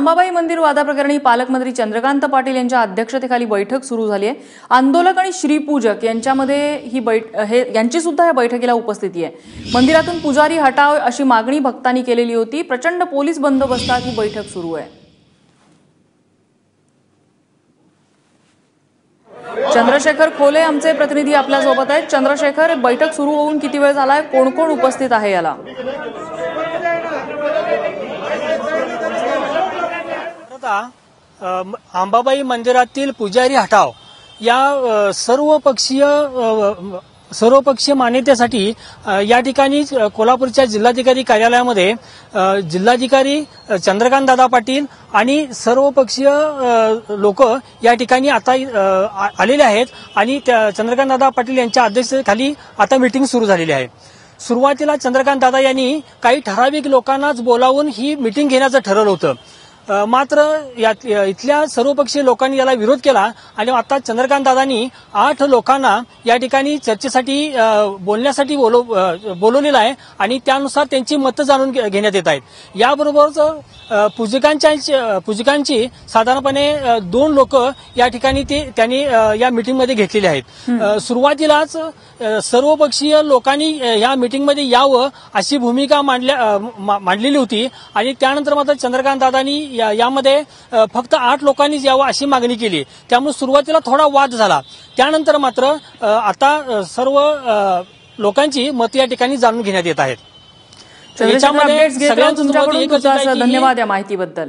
अंबाबाई मंदिर वादाप्रकरणी पालकमंत्री चंद्रकांत पाटील यांच्या अध्यक्षतेखाली बैठक सुरू झाली आहे। आंदोलक आणि श्रीपूजक यांच्यामध्ये यांची सुद्धा या बैठकीला उपस्थिती आहे। मंदिरातून पुजारी हटाव अशी मागणी भक्तांनी केलेली होती। प्रचंड पोलीस बंदोबस्तात ही बैठक सुरू आहे। चंद्रशेखर खोले आमचे प्रतिनिधी आपल्या सोबत आहेत। चंद्रशेखर, बैठक सुरू होऊन किती वेळ झालाय, कोण कोण उपस्थित आहे याला? अंबाबाई मंदिरातील पुजारी हटाव या सर्वपक्षीय मान्यतेसाठी या ठिकाणी कोल्हापूरच्या जिल्हाधिकारी कार्यालयामध्ये जिल्हाधिकारी चंद्रकांत दादा पाटील आणि सर्वपक्षीय लोक या ठिकाणी आता आलेले आहेत आणि चंद्रकांत दादा पाटील यांच्या अध्यक्षतेखाली आता मीटिंग सुरू झालेली आहे। सुरुवातीला चंद्रकांत दादा यांनी काही ठराविक लोकांनाच बोलावून ही मीटिंग घेण्याचं ठरवलं होतं, मात्र इथल्या सर्वपक्षीय लोकांनी याला विरोध केला आणि आता चंद्रकांत दादांनी 8 लोकांना या ठिकाणी चर्चेसाठी बोलण्यासाठी बोलवलेलं आहे आणि त्यानुसार त्यांची मतं जाणून घेण्यात येत आहेत। याबरोबरच पूजकांची साधारणपणे 2 लोक या ठिकाणी त्यांनी या मीटिंगमध्ये घेतलेले आहेत। सुरुवातीलाच सर्वपक्षीय लोकांनी या मीटिंगमध्ये यावं अशी भूमिका मांडलेली होती आणि त्यानंतर मात्र चंद्रकांत दादांनी यामध्ये फक्त 8 लोकांनीच यावं अशी मागणी केली। त्यामुळे सुरुवातीला थोडा वाद झाला, त्यानंतर मात्र आता सर्व लोकांची मतं या ठिकाणी जाणून घेण्यात येत आहेत। धन्यवाद या माहितीबद्दल।